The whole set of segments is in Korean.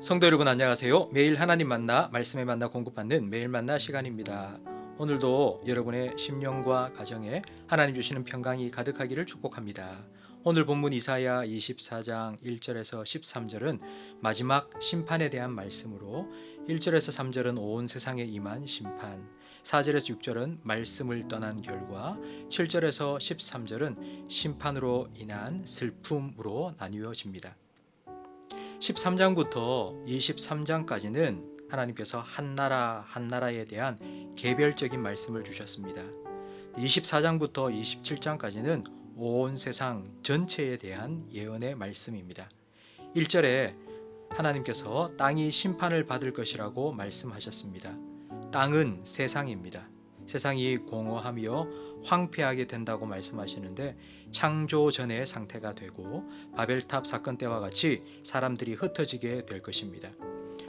성도 여러분 안녕하세요. 매일 하나님 만나 말씀에 만나 공급받는 매일 만나 시간입니다. 오늘도 여러분의 심령과 가정에 하나님 주시는 평강이 가득하기를 축복합니다. 오늘 본문 이사야 24장 1절에서 13절은 마지막 심판에 대한 말씀으로 1절에서 3절은 온 세상에 임한 심판, 4절에서 6절은 말씀을 떠난 결과, 7절에서 13절은 심판으로 인한 슬픔으로 나뉘어집니다. 13장부터 23장까지는 하나님께서 한 나라 한 나라에 대한 개별적인 말씀을 주셨습니다. 24장부터 27장까지는 온 세상 전체에 대한 예언의 말씀입니다. 1절에 하나님께서 땅이 심판을 받을 것이라고 말씀하셨습니다. 땅은 세상입니다. 세상이 공허하며 황폐하게 된다고 말씀하시는데 창조 전의 상태가 되고 바벨탑 사건 때와 같이 사람들이 흩어지게 될 것입니다.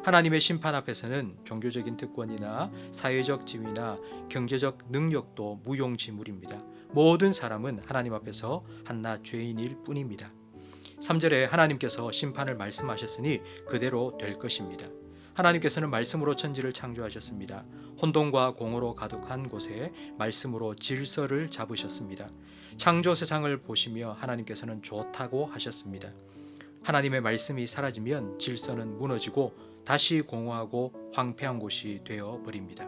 하나님의 심판 앞에서는 종교적인 특권이나 사회적 지위나 경제적 능력도 무용지물입니다. 모든 사람은 하나님 앞에서 한낱 죄인일 뿐입니다. 3절에 하나님께서 심판을 말씀하셨으니 그대로 될 것입니다. 하나님께서는 말씀으로 천지를 창조하셨습니다. 혼돈과 공허로 가득한 곳에 말씀으로 질서를 잡으셨습니다. 창조 세상을 보시며 하나님께서는 좋다고 하셨습니다. 하나님의 말씀이 사라지면 질서는 무너지고 다시 공허하고 황폐한 곳이 되어 버립니다.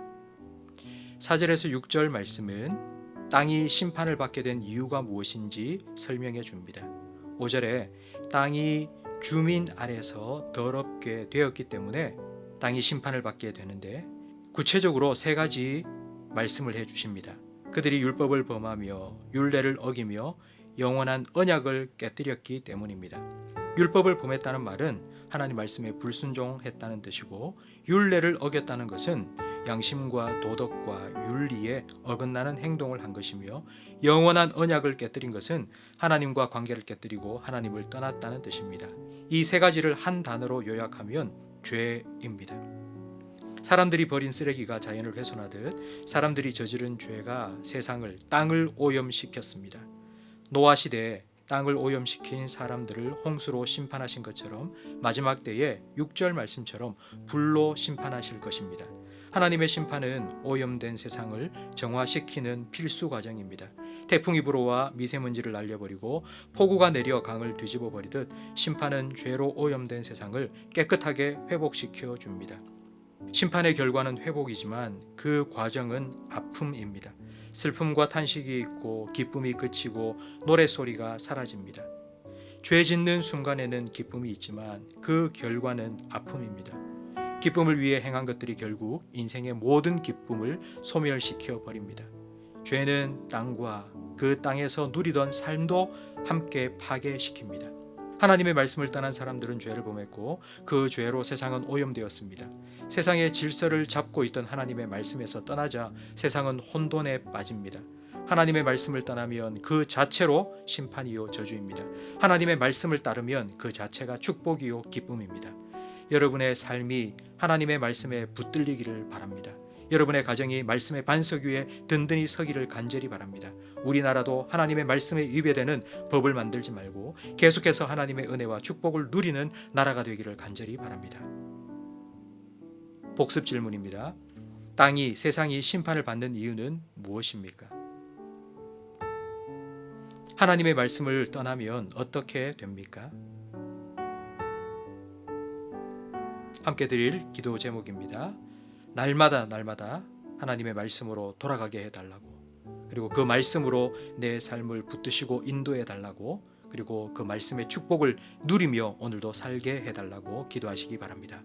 4절에서 6절 말씀은 땅이 심판을 받게 된 이유가 무엇인지 설명해 줍니다. 5절에 땅이 주민 아래서 더럽게 되었기 때문에 땅이 심판을 받게 되는데 구체적으로 세 가지 말씀을 해 주십니다. 그들이 율법을 범하며 율례를 어기며 영원한 언약을 깨뜨렸기 때문입니다. 율법을 범했다는 말은 하나님 말씀에 불순종했다는 뜻이고, 율례를 어겼다는 것은 양심과 도덕과 윤리에 어긋나는 행동을 한 것이며, 영원한 언약을 깨뜨린 것은 하나님과 관계를 깨뜨리고 하나님을 떠났다는 뜻입니다. 이 세 가지를 한 단어로 요약하면 죄입니다. 사람들이 버린 쓰레기가 자연을 훼손하듯 사람들이 저지른 죄가 세상을, 땅을 오염시켰습니다. 노아 시대에 땅을 오염시킨 사람들을 홍수로 심판하신 것처럼 마지막 때에 6절 말씀처럼 불로 심판하실 것입니다. 하나님의 심판은 오염된 세상을 정화시키는 필수 과정입니다. 태풍이 불어와 미세먼지를 날려버리고 폭우가 내려 강을 뒤집어 버리듯 심판은 죄로 오염된 세상을 깨끗하게 회복시켜 줍니다. 심판의 결과는 회복이지만 그 과정은 아픔입니다. 슬픔과 탄식이 있고 기쁨이 그치고 노랫소리가 사라집니다. 죄 짓는 순간에는 기쁨이 있지만 그 결과는 아픔입니다. 기쁨을 위해 행한 것들이 결국 인생의 모든 기쁨을 소멸시켜 버립니다. 죄는 땅과 그 땅에서 누리던 삶도 함께 파괴시킵니다. 하나님의 말씀을 떠난 사람들은 죄를 범했고 그 죄로 세상은 오염되었습니다. 세상의 질서를 잡고 있던 하나님의 말씀에서 떠나자 세상은 혼돈에 빠집니다. 하나님의 말씀을 떠나면 그 자체로 심판이요 저주입니다. 하나님의 말씀을 따르면 그 자체가 축복이요 기쁨입니다. 여러분의 삶이 하나님의 말씀에 붙들리기를 바랍니다. 여러분의 가정이 말씀의 반석 위에 든든히 서기를 간절히 바랍니다. 우리나라도 하나님의 말씀에 위배되는 법을 만들지 말고 계속해서 하나님의 은혜와 축복을 누리는 나라가 되기를 간절히 바랍니다. 복습 질문입니다. 땅이, 세상이 심판을 받는 이유는 무엇입니까? 하나님의 말씀을 떠나면 어떻게 됩니까? 함께 드릴 기도 제목입니다. 날마다 하나님의 말씀으로 돌아가게 해달라고, 그리고 그 말씀으로 내 삶을 붙드시고 인도해 달라고, 그리고 그 말씀의 축복을 누리며 오늘도 살게 해달라고 기도하시기 바랍니다.